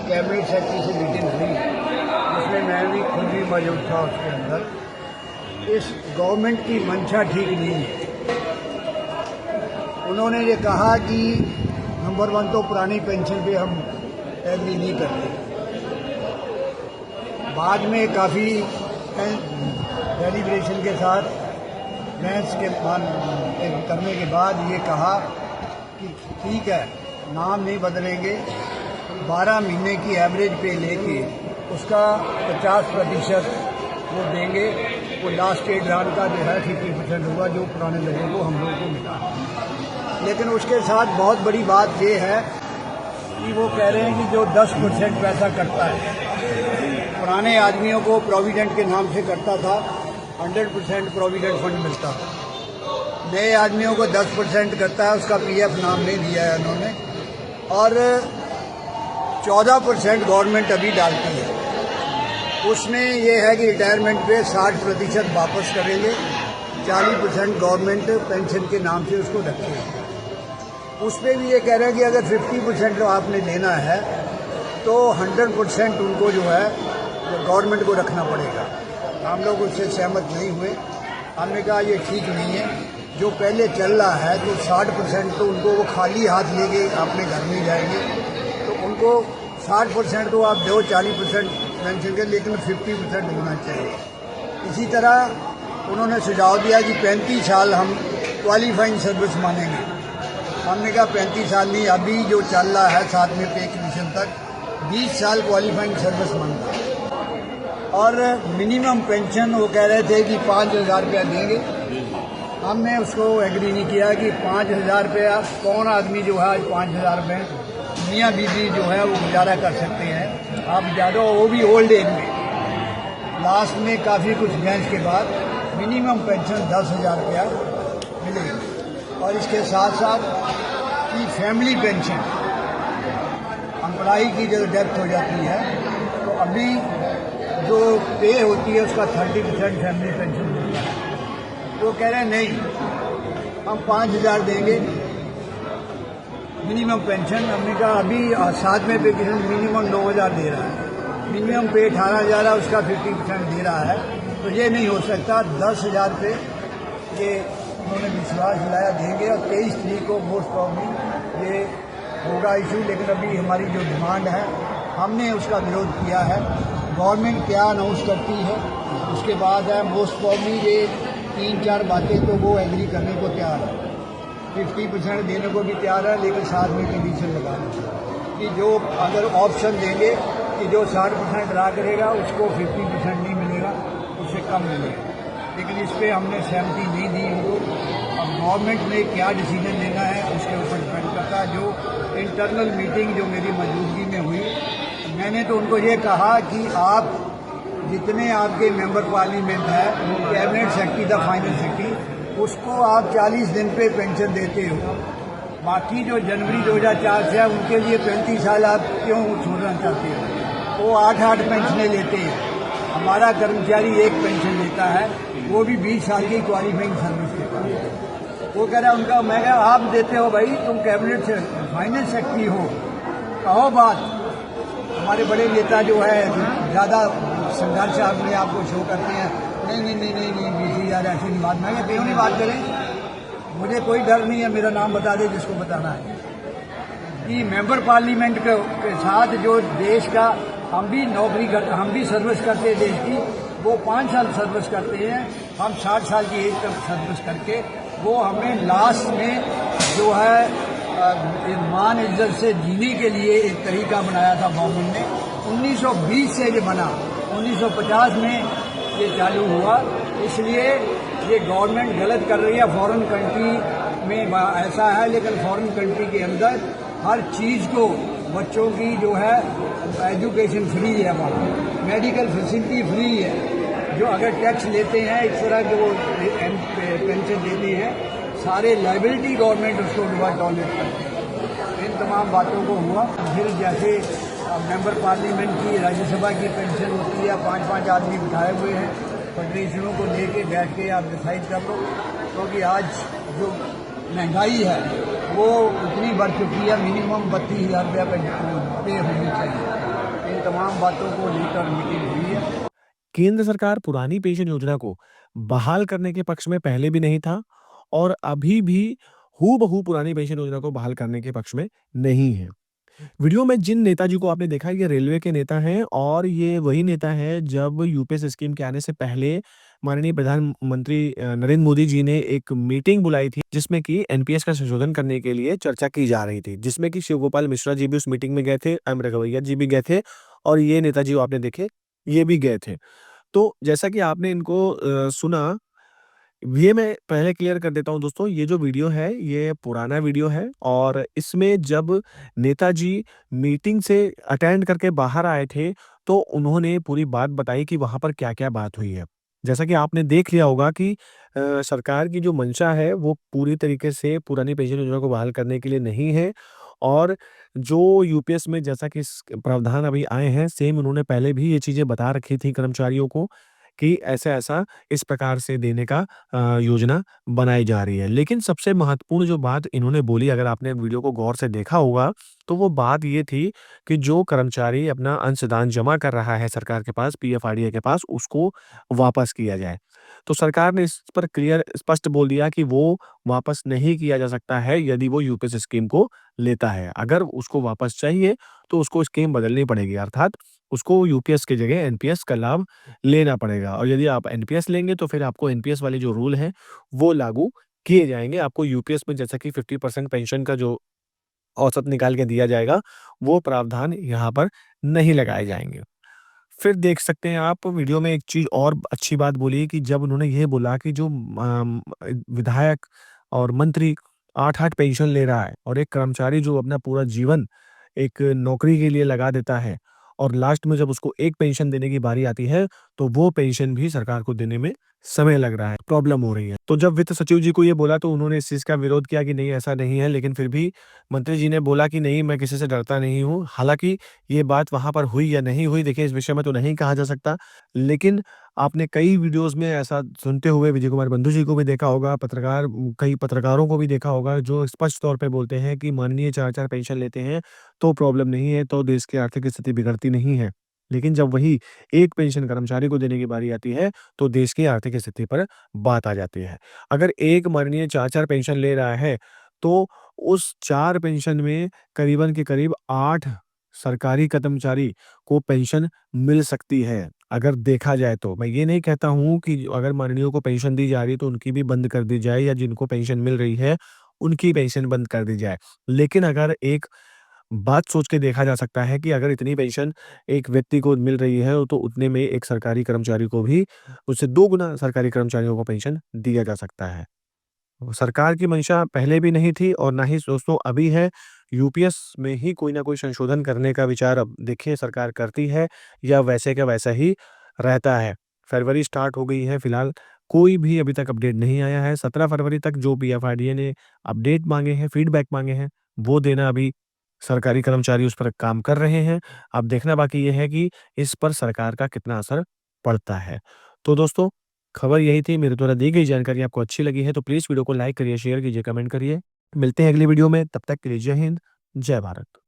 Cabinet secretary से meeting हुई, उसमें मैं भी खुद भी मौजूद था उसके अंदर। इस गवर्नमेंट की मंशा ठीक नहीं है। उन्होंने ये कहा कि नंबर 1 तो पुरानी पेंशन पे हम एग्री नहीं करते। बाद में काफ़ी डेलिब्रेशन के साथ बहस के करने के बाद ये कहा कि ठीक है, नाम नहीं बदलेंगे, 12 महीने की एवरेज पे लेके उसका 50% वो देंगे। वो लास्ट डेट रान का जो है 50% होगा, जो पुराने लोगों को हम लोगों को मिला। लेकिन उसके साथ बहुत बड़ी बात ये है कि वो कह रहे हैं कि जो 10% पैसा कटता है, पुराने आदमियों को प्रोविडेंट के नाम से कटता था, 100% प्रोविडेंट फंड मिलता था। नए आदमियों को 10% करता है, उसका पीएफ नाम नहीं दिया है उन्होंने। और 14% गवर्नमेंट अभी डालती है। उसमें ये है कि रिटायरमेंट पे 60% वापस करेंगे, 40% गवर्नमेंट पेंशन के नाम से उसको रखेगी। उस पर भी ये कह रहे हैं कि अगर 50% आपने लेना है तो 100% उनको जो है गवर्नमेंट को रखना पड़ेगा। हम लोग उससे सहमत नहीं हुए। हमने कहा ये ठीक नहीं है। जो पहले चल रहा है तो 60% तो उनको वो खाली हाथ लेके अपने घर में जाएंगे, तो उनको 60% तो आप दो, 40% पेंशन के, लेकिन 50% होना चाहिए। इसी तरह उन्होंने सुझाव दिया कि 35 साल हम क्वालिफाइंग सर्विस मानेंगे। हमने कहा 35 साल नहीं, अभी जो चल रहा है 7वें पे कमीशन तक 20 साल क्वालिफाइंग सर्विस मानता है। और मिनिमम पेंशन वो कह रहे थे कि 5,000 रुपया देंगे। हमने उसको एग्री नहीं किया कि 5,000 रुपया कौन आदमी जो है आज 5,000 रुपये मियाँ बीवी जो है वो गुजारा कर सकते हैं। आप ज़्यादा, वो भी ओल्ड एज में। लास्ट में काफ़ी कुछ बहस के बाद मिनिमम पेंशन 10,000 रुपया मिलेगी। और इसके साथ साथ कि फैमिली पेंशन, एम्प्लॉई की जब डेथ हो जाती है तो अभी जो पे होती है उसका 30% फैमिली पेंशन होता है। वो कह रहे हैं नहीं, हम 5,000 देंगे मिनिमम पेंशन। हमने कहा अभी 7वें पे मिनिमम 9,000 दे रहा है, मिनिमम पे 18,000 है, उसका 50% दे रहा है। तो ये नहीं हो सकता। 10,000 पे ये उन्होंने विश्वास दिलाया देंगे। और 23 तारीख को मोस्ट प्रॉब्ली ये होगा इशू। लेकिन अभी हमारी जो डिमांड है, हमने उसका विरोध किया है। गवर्नमेंट क्या अनाउंस करती है उसके बाद है। मोस्ट प्रॉब्ली ये 3-4 बातें तो वो एग्री करने को तैयार है, 50% देने को भी तैयार है, लेकिन साथ में कंडीशन लगा कि जो अगर ऑप्शन देंगे कि जो 60% ड्रा करेगा उसको 50% नहीं मिलेगा, उससे कम मिलेगा। लेकिन इस पर हमने सहमति नहीं दी उनको। अब गवर्नमेंट ने क्या डिसीजन लेना है उसके ऊपर डिपेंड करता है। जो इंटरनल मीटिंग जो मेरी मौजूदगी में हुई, मैंने तो उनको ये कहा कि आप जितने आपके मेंबर पार्लियामेंट है, कैबिनेट सेक्रेटरी था, फाइनेंस सेक्रेटरी, उसको आप 40 दिन पे पेंशन देते हो। बाकी जो जनवरी 2004 से है उनके लिए 35 साल आप क्यों छोड़ना चाहते हो? वो 8-8 पेंशनें लेते हैं। हमारा कर्मचारी एक पेंशन लेता है, वो भी 20 साल की क्वालिफाइंग सर्विस के बाद। वो कह रहा है उनका, मैं कह आप देते हो भाई, तुम कैबिनेट से फाइनेंस सेक्रेटरी हो, कहो बात। हमारे बड़े नेता जो है ज़्यादा संघर्ष अपने आप को शो करते हैं, नहीं नहीं नहीं नहीं नहीं बीसी यार ऐसी नहीं बात। मैं क्यों नहीं बात करें? मुझे कोई डर नहीं है, मेरा नाम बता दे जिसको बताना है। कि मेंबर पार्लियामेंट के साथ जो देश का हम भी नौकरी करते, हम भी सर्विस करते हैं देश की, वो 5 साल सर्विस करते हैं, हम 60 साल की एज तक सर्विस करके वो हमें लास्ट में जो है मान इज्जत से जीने के लिए एक तरीका बनाया था गवर्नमेंट ने। 1920 से ये बना, 1950 में ये चालू हुआ। इसलिए ये गवर्नमेंट गलत कर रही है। फॉरेन कंट्री में ऐसा है, लेकिन फॉरेन कंट्री के अंदर हर चीज़ को बच्चों की जो है एजुकेशन फ्री है, वहाँ मेडिकल फैसिलिटी फ्री है। जो अगर टैक्स लेते हैं इस तरह के वो पेंशन देते हैं, सारे लाइबिलिटी गवर्नमेंट उसको टॉलरेट करते हैं। इन तमाम बातों को हुआ। फिर जैसे मेंबर पार्लियामेंट की, राज्यसभा की पेंशन होती है, 5-5 आदमी बिठाए हुए हैं, फेडरेशनों को लेके बैठ के आप डिसाइड कर लो। क्योंकि आज जो महंगाई है वो इतनी बढ़ चुकी है, मिनिमम 32,000 रुपया पे होनी चाहिए। तमाम बातों को लेकर मीटिंग हुई है। केंद्र सरकार पुरानी पेंशन योजना को बहाल करने के पक्ष में पहले भी नहीं था और अभी भी हूबहू पुरानी पेंशन योजना को बहाल करने के पक्ष में नहीं है। वीडियो में जिन नेताजी को आपने देखा ये रेलवे के नेता हैं और ये वही नेता है जब यूपीएस स्कीम के आने से पहले माननीय प्रधानमंत्री नरेंद्र मोदी जी ने एक मीटिंग बुलाई थी जिसमें कि एनपीएस का संशोधन करने के लिए चर्चा की जा रही थी, जिसमें कि शिव गोपाल मिश्रा जी भी उस मीटिंग में गए थे, एम रघुवैया जी भी गए थे और ये नेताजी जो आपने देखे ये भी गए थे। तो जैसा कि आपने इनको सुना, ये मैं पहले क्लियर कर देता हूँ दोस्तों, ये जो वीडियो है, ये पुराना वीडियो है और इसमें जब नेताजी मीटिंग से अटेंड करके बाहर आए थे, तो उन्होंने पूरी बात बताई कि वहाँ पर क्या-क्या बात हुई है। जैसा कि आपने देख लिया होगा कि सरकार की जो मंशा है, वो पूरी तरीके से पुरानी पेंशन योजना को बहाल करने के लिए नहीं है और जो यूपीएस में जैसा कि स प्रावधान अभी आए हैं, सेम उन्होंने पहले भी ये चीज़ें बता रखी थी कर्मचारियों को कि ऐसा-ऐसा इस प्रकार से देने का योजना बनाई जा रही है। लेकिन सबसे महत्वपूर्ण जो बात इन्होंने बोली अगर आपने वीडियो को गौर से देखा होगा, तो वो बात ये थी कि जो कर्मचारी अपना अंशदान जमा कर रहा है सरकार के पास, पीएफआरडीए के पास, उसको वापस किया जाए। तो सरकार ने इस पर क्लियर स्पष्ट बोल दिया कि वो वापस नहीं किया जा सकता है यदि वो यूपीएस स्कीम को लेता है। अगर उसको वापस चाहिए, तो उसको स्कीम बदलनी पड़ेगी अर्थात उसको यूपीएस की जगह एनपीएस का लाभ लेना पड़ेगा और यदि आप एनपीएस लेंगे तो फिर आपको एनपीएस वाले जो रूल हैं, वो लागू किए जाएँगे। आपको यूपीएस में जैसा कि 50% पेंशन का जो औसत निकाल के दिया जाएगा, वो प्रावधान यहाँ पर नहीं लगाए जाएँगे। फिर देख सकते हैं आप वीडियो में एक चीज़ और अच्छी बात बोली कि जब उन्होंने ये बोला कि जो विधायक और मंत्री 8-8 पेंशन ले रहा है और एक कर्मचारी जो अपना पूरा जीवन एक नौकरी के लिए लगा देता है और लास्ट में जब उसको एक पेंशन देने की बारी आती है, तो वो पेंशन भी सरकार को देने में समय लग रहा है, प्रॉब्लम हो रही है। तो जब वित्त सचिव जी को ये बोला तो उन्होंने इस चीज़ का विरोध किया कि नहीं ऐसा नहीं है, लेकिन फिर भी मंत्री जी ने बोला कि नहीं मैं किसी से डरता नहीं हूँ। हालाँकि ये बात वहाँ पर हुई या नहीं हुई देखिए इस विषय में तो नहीं कहा जा सकता। लेकिन आपने कई वीडियोज़ में ऐसा सुनते हुए विजय कुमार बंधु जी को भी देखा होगा, कई पत्रकारों को भी देखा होगा जो स्पष्ट तौर पे बोलते हैं कि माननीय 4-4 पेंशन लेते हैं तो प्रॉब्लम नहीं है, तो देश की आर्थिक स्थिति बिगड़ती नहीं है। लेकिन जब वही एक पेंशन कर्मचारी को देने की बारी आती है, तो देश की आर्थिक स्थिति पर बात आ जाती है। अगर एक माननीय 4-4 पेंशन ले रहा है, तो उस 4 पेंशन में करीबन के करीब 8 सरकारी कर्मचारी को पेंशन मिल सकती है, अगर देखा जाए तो। मैं ये नहीं कहता हूँ कि अगर माननीयों को पेंशन दी जा रही है, तो उनकी भी बंद कर दी जाए या जिनको पेंशन मिल रही है, उनकी पेंशन बंद कर दी जाए। लेकिन अगर एक बात सोच के देखा जा सकता है कि अगर इतनी पेंशन एक व्यक्ति को मिल रही है, तो उतने में एक सरकारी कर्मचारी को भी उससे 2 गुना सरकारी कर्मचारियों को पेंशन दिया जा सकता है। सरकार की मंशा पहले भी नहीं थी और ना ही दोस्तों अभी है। यूपीएस में ही कोई ना कोई संशोधन करने का विचार अब देखिए सरकार करती है या वैसे का वैसा ही रहता है। फरवरी स्टार्ट हो गई है फिलहाल कोई भी अभी तक अपडेट नहीं आया है। 17 फरवरी तक जो पीएफआरडीए ने अपडेट माँगे हैं, फीडबैक माँगे हैं, वो देना अभी सरकारी कर्मचारी उस पर काम कर रहे हैं। अब देखना बाकी ये है कि इस पर सरकार का कितना असर पड़ता है। तो दोस्तों खबर यही थी, मेरे द्वारा दी गई जानकारी आपको अच्छी लगी है तो प्लीज़ वीडियो को लाइक करिए, शेयर कीजिए, कमेंट करिए। मिलते हैं अगली वीडियो में, तब तक के लिए जय हिंद, जय भारत।